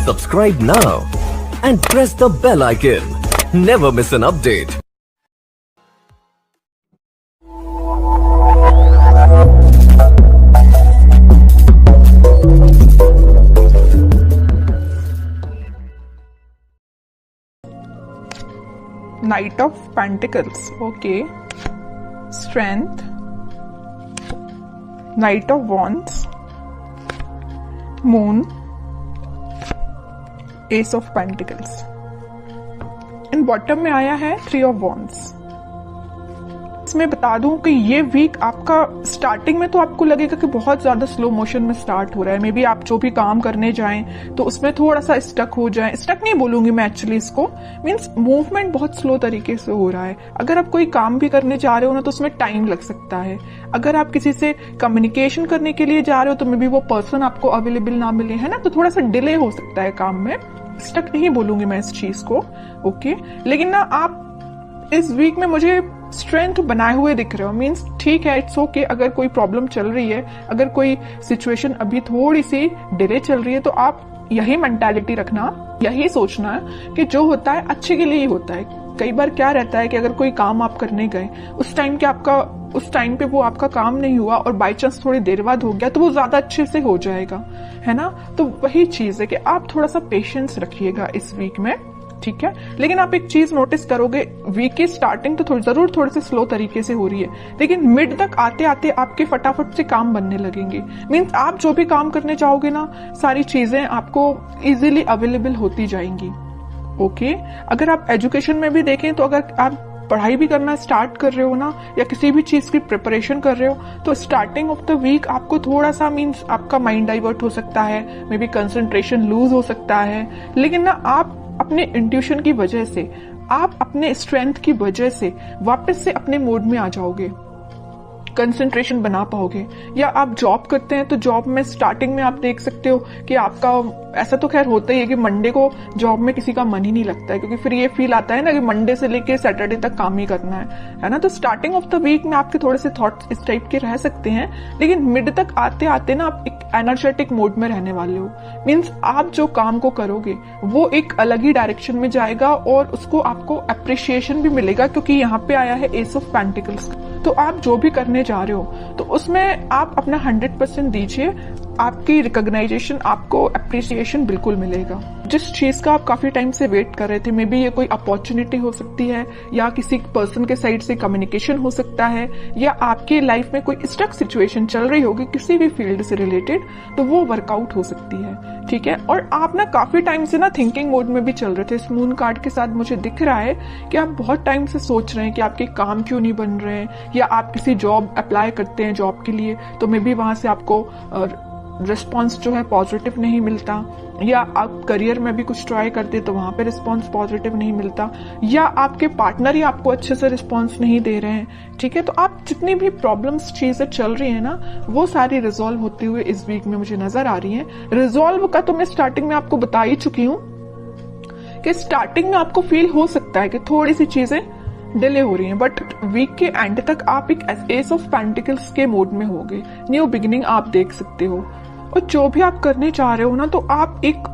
Subscribe now and press the bell icon. Never miss an update. Knight of Pentacles, okay. Strength, Knight of Wands, Moon, Ace of Pentacles. In bottom में आया है 3 of Wands. इसमें बता दूं कि ये week आपका starting में तो आपको लगेगा कि बहुत ज्यादा स्लो मोशन में स्टार्ट हो रहा है। मे बी आप जो भी काम करने जाएं तो उसमें थोड़ा सा स्टक हो जाए। स्टक नहीं बोलूंगी मैं एक्चुअली इसको, मीन्स मूवमेंट बहुत स्लो तरीके से हो रहा है। अगर आप कोई काम भी करने जा रहे हो ना तो उसमें टाइम लग सकता है। अगर आप किसी से कम्युनिकेशन करने के लिए जा रहे हो तो मे बी वो पर्सन आपको अवेलेबल ना मिले, है ना, तो थोड़ा सा डिले हो सकता है काम में। स्टक नहीं बोलूंगी मैं इस चीज को, ओके। लेकिन ना आप इस वीक में मुझे स्ट्रेंथ बनाए हुए दिख रहे हो, मीन्स ठीक है, इट्स ओके। अगर कोई प्रॉब्लम चल रही है, अगर कोई सिचुएशन अभी थोड़ी सी डिले चल रही है तो आप यही मेंटालिटी रखना, यही सोचना है कि जो होता है अच्छे के लिए ही होता है। कई बार क्या रहता है कि अगर कोई काम आप करने गए, उस टाइम पे वो आपका काम नहीं हुआ और बाई चांस थोड़ी देर बाद हो गया तो वो ज्यादा अच्छे से हो जाएगा, है ना। तो वही चीज है कि आप थोड़ा सा पेशेंस रखिएगा इस वीक में, ठीक है। लेकिन आप एक चीज नोटिस करोगे, वीक की स्टार्टिंग तो जरूर थोड़ी सी स्लो तरीके से हो रही है, लेकिन मिड तक आते आते आपके फटाफट से काम बनने लगेंगे। मीन्स आप जो भी काम करने चाहोगे ना, सारी चीजें आपको इजीली अवेलेबल होती जाएंगी, ओके। अगर आप एजुकेशन में भी देखें तो अगर आप पढ़ाई भी करना स्टार्ट कर रहे हो ना, या किसी भी चीज की प्रिपरेशन कर रहे हो, तो स्टार्टिंग ऑफ द वीक आपको थोड़ा सा मीन्स आपका माइंड डाइवर्ट हो सकता है, मे बी कंसंट्रेशन लूज हो सकता है। लेकिन ना आप अपने इंट्यूशन की वजह से, आप अपने स्ट्रेंथ की वजह से वापस से अपने मोड में आ जाओगे, कंसंट्रेशन बना पाओगे। या आप जॉब करते हैं तो जॉब में स्टार्टिंग में आप देख सकते हो कि आपका ऐसा तो खैर होता ही है कि मंडे को जॉब में किसी का मन ही नहीं लगता है, क्योंकि फिर ये फील आता है ना कि मंडे से लेके सैटरडे तक काम ही करना है ना। तो स्टार्टिंग ऑफ द वीक में आपके थोड़े से थॉट्स इस टाइप के रह सकते हैं, लेकिन मिड तक आते आते ना आप एक एनर्जेटिक मोड में रहने वाले हो। मीन्स आप जो काम को करोगे वो एक अलग ही डायरेक्शन में जाएगा और उसको आपको अप्रिशिएशन भी मिलेगा, क्योंकि यहाँ पे आया है एस ऑफ पेंटिकल्स। तो आप जो भी करने जा रहे हो तो उसमें आप अपना 100% दीजिए, आपकी रिकॉग्नाइजेशन, आपको अप्रिसिएशन बिल्कुल मिलेगा। जिस चीज का आप काफी टाइम से वेट कर रहे थे, मे बी ये कोई अपॉर्चुनिटी हो सकती है, या किसी पर्सन के साइड से कम्युनिकेशन हो सकता है, या आपके लाइफ में कोई स्टक सिचुएशन चल रही होगी किसी भी फील्ड से रिलेटेड, तो वो वर्कआउट हो सकती है, ठीक है। और आप ना काफी टाइम से ना थिंकिंग मोड में भी चल रहे थे। इस मून कार्ड के साथ मुझे दिख रहा है कि आप बहुत टाइम से सोच रहे हैं कि आपके काम क्यों नहीं बन रहे हैं, या आप किसी जॉब अप्लाई करते हैं जॉब के लिए तो मे बी वहां से आपको रिस्पॉन्स जो है पॉजिटिव नहीं मिलता, या आप करियर में भी कुछ ट्राई करते तो वहां पे रिस्पॉन्स पॉजिटिव नहीं मिलता, या आपके पार्टनर ही आपको अच्छे से रिस्पॉन्स नहीं दे रहे हैं, ठीक है। तो आप जितनी भी प्रॉब्लम्स चीजें चल रही है ना, वो सारी रिजॉल्व होते हुए इस वीक में मुझे नजर आ रही है। रिजॉल्व का तो मैं स्टार्टिंग में आपको बता ही चुकी हूँ कि स्टार्टिंग में आपको फील हो सकता है कि थोड़ी सी चीजें डिले हो रही हैं, बट वीक के एंड तक आप एक एस ऑफ पेंटिकल्स के मोड में होगे। न्यू बिगिनिंग आप देख सकते हो, और जो भी आप करने चाह रहे हो ना, तो आप एक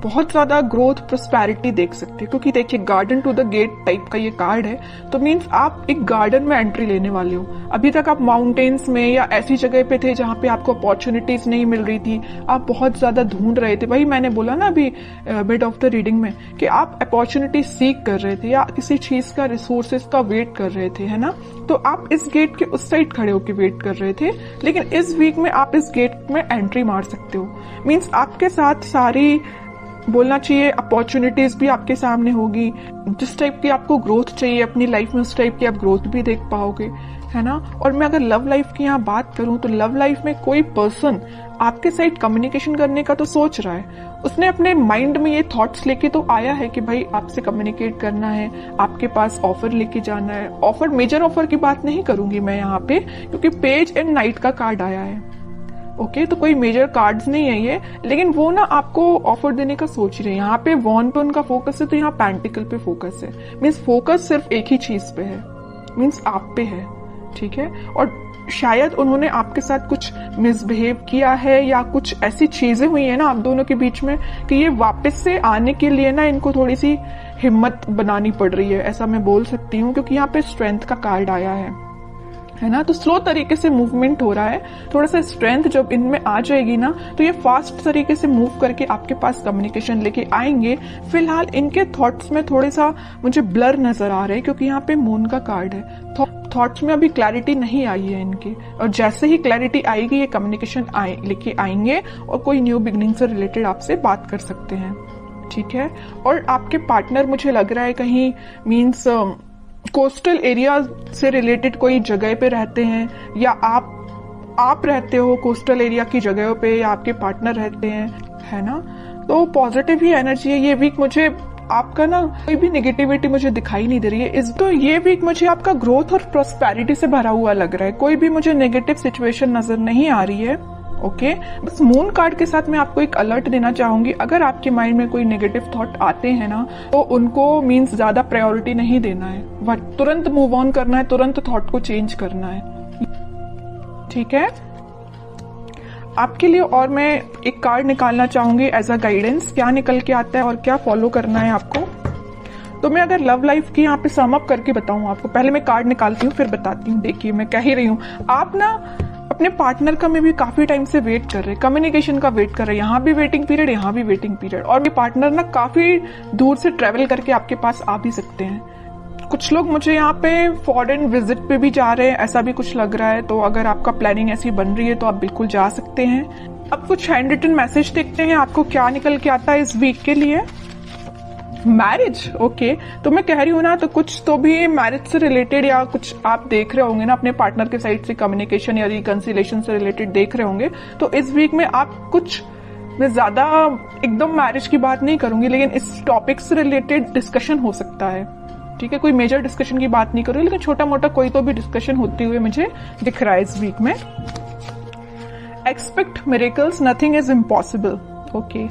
बहुत ज्यादा ग्रोथ प्रोस्पेरिटी देख सकते हैं, क्योंकि देखिए garden to the gate type का ये कार्ड है, तो मीन्स आप एक गार्डन में एंट्री लेने वाले हो। अभी तक आप माउंटेन्स में या ऐसी जगह पे थे जहां पे आपको अपॉर्चुनिटीज नहीं मिल रही थी, आप बहुत ज्यादा ढूंढ रहे थे। वही मैंने बोला ना अभी मिड ऑफ द रीडिंग में कि आप अपॉर्चुनिटी सीक कर रहे थे, या किसी चीज का रिसोर्सेज का वेट कर रहे थे, है ना। तो आप इस गेट के उस साइड खड़े होकर वेट कर रहे थे, लेकिन इस वीक में आप इस गेट में एंट्री मार सकते हो। मीन्स आपके साथ सारी बोलना चाहिए अपॉर्चुनिटीज भी आपके सामने होगी। जिस टाइप की आपको ग्रोथ चाहिए अपनी लाइफ में, उस टाइप की आप ग्रोथ भी देख पाओगे, है ना। और मैं अगर लव लाइफ की यहाँ बात करूं तो लव लाइफ में कोई पर्सन आपके साथ कम्युनिकेशन करने का तो सोच रहा है, उसने अपने माइंड में ये थॉट्स लेके तो आया है कि भाई आपसे कम्युनिकेट करना है, आपके पास ऑफर लेके जाना है। ऑफर, मेजर ऑफर की बात नहीं करूंगी मैं यहाँ पे, क्योंकि पेज एंड नाइट का कार्ड आया है, ओके। तो कोई मेजर कार्ड्स नहीं है ये, लेकिन वो ना आपको ऑफर देने का सोच रहे हैं। यहाँ पे वॉन पे उनका फोकस है, तो यहाँ पेंटिकल पे फोकस है। मीन्स फोकस सिर्फ एक ही चीज पे है, मीन्स आप पे है, ठीक है। और शायद उन्होंने आपके साथ कुछ मिसबिहेव किया है या कुछ ऐसी चीजें हुई है ना आप दोनों के बीच में कि ये वापस से आने के लिए ना इनको थोड़ी सी हिम्मत बनानी पड़ रही है, ऐसा मैं बोल सकती हूँ, क्योंकि यहाँ पे स्ट्रेंथ का कार्ड आया है ना। तो स्लो तरीके से मूवमेंट हो रहा है, थोड़ा सा स्ट्रेंथ जब इनमें आ जाएगी ना तो ये फास्ट तरीके से मूव करके आपके पास कम्युनिकेशन लेके आएंगे। फिलहाल इनके थॉट्स में थोड़े सा मुझे ब्लर नजर आ रहे हैं, क्योंकि यहाँ पे मून का कार्ड है। थॉट्स में अभी क्लैरिटी नहीं आई है इनकी, और जैसे ही क्लैरिटी आएगी ये कम्युनिकेशन लेके आएंगे और कोई न्यू बिगनिंग से रिलेटेड आपसे बात कर सकते हैं, ठीक है। और आपके पार्टनर मुझे लग रहा है कहीं मीन्स कोस्टल एरिया से रिलेटेड कोई जगह पे रहते हैं, या आप रहते हो कोस्टल एरिया की जगहों पे, या आपके पार्टनर रहते हैं, है ना। तो पॉजिटिव ही एनर्जी है ये वीक। मुझे आपका ना कोई भी नेगेटिविटी मुझे दिखाई नहीं दे रही है तो ये वीक मुझे आपका ग्रोथ और प्रॉस्पेरिटी से भरा हुआ लग रहा है। कोई भी मुझे नेगेटिव सिचुएशन नजर नहीं आ रही है, ओके। बस मून कार्ड के साथ मैं आपको एक अलर्ट देना चाहूंगी, अगर आपके माइंड में कोई नेगेटिव थॉट आते हैं ना तो उनको मीन्स ज्यादा प्रायोरिटी नहीं देना है, तुरंत मूव ऑन करना है, तुरंत थॉट को चेंज करना है, ठीक है। आपके लिए और मैं एक कार्ड निकालना चाहूंगी एज अ गाइडेंस, क्या निकल के आता है और क्या फॉलो करना है आपको। तो मैं अगर लव लाइफ की यहाँ पे सम अप करके बताऊं आपको, पहले मैं कार्ड निकालती हूँ फिर बताती हूँ। देखिए मैं कह ही रही हूँ, आप ना अपने पार्टनर का में भी काफी टाइम से वेट कर रहे हैं, कम्युनिकेशन का वेट कर रहे हैं, यहाँ भी वेटिंग पीरियड, यहाँ भी वेटिंग पीरियड, और ये पार्टनर ना काफी दूर से ट्रेवल करके आपके पास आ भी सकते हैं। कुछ लोग मुझे यहाँ पे फॉरेन विजिट पे भी जा रहे हैं, ऐसा भी कुछ लग रहा है। तो अगर आपका प्लानिंग ऐसी बन रही है तो आप बिल्कुल जा सकते हैं। अब कुछ हैंड रिटन मैसेज देखते हैं आपको क्या निकल के आता है इस वीक के लिए। Marriage, okay. तो मैं कह रही हूँ ना, तो कुछ तो भी मैरिज से रिलेटेड या कुछ आप देख रहे होंगे ना अपने पार्टनर के साइड से, कम्युनिकेशन या रिकंसिलेशन से रिलेटेड देख रहे होंगे। तो इस वीक में आप कुछ, मैं ज्यादा एकदम मैरिज की बात नहीं करूंगी, लेकिन इस टॉपिक से रिलेटेड डिस्कशन हो सकता है, ठीक है। कोई मेजर डिस्कशन की बात नहीं करूंगी, लेकिन छोटा मोटा कोई तो भी डिस्कशन होती हुए मुझे दिख रहा है इस वीक में। Expect miracles, nothing is impossible, okay.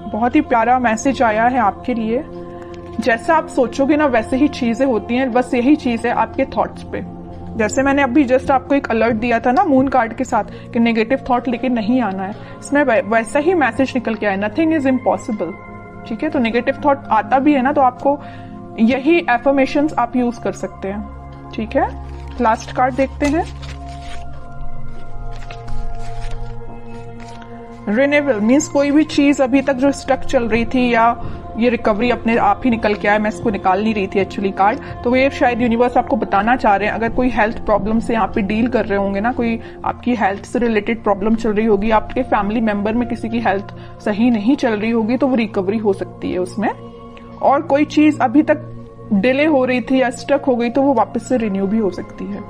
बहुत ही प्यारा मैसेज आया है आपके लिए। जैसा आप सोचोगे ना वैसे ही चीजें होती हैं, बस यही चीज है आपके थॉट्स पे। जैसे मैंने अभी जस्ट आपको एक अलर्ट दिया था ना मून कार्ड के साथ कि नेगेटिव थॉट लेके नहीं आना है, इसमें वैसा ही मैसेज निकल के आया, नथिंग इज इम्पॉसिबल, ठीक है। तो नेगेटिव थॉट आता भी है ना तो आपको यही एफर्मेशंस आप यूज कर सकते हैं, ठीक है। लास्ट कार्ड देखते हैं, रिन्यूअल मीन्स कोई भी चीज अभी तक जो स्टक चल रही थी या ये रिकवरी अपने आप ही निकल के आया, मैं इसको निकाल नहीं रही थी एक्चुअली कार्ड, तो ये शायद यूनिवर्स आपको बताना चाह रहे हैं। अगर कोई हेल्थ प्रॉब्लम से यहाँ पे डील कर रहे होंगे ना, कोई आपकी हेल्थ से रिलेटेड प्रॉब्लम चल रही होगी, आपके फैमिली मेंबर में किसी की हेल्थ सही नहीं चल रही होगी, तो वो रिकवरी हो सकती है उसमें। और कोई चीज अभी तक डिले हो रही थी या स्टक हो गई तो वो वापस से रिन्यू भी हो सकती है।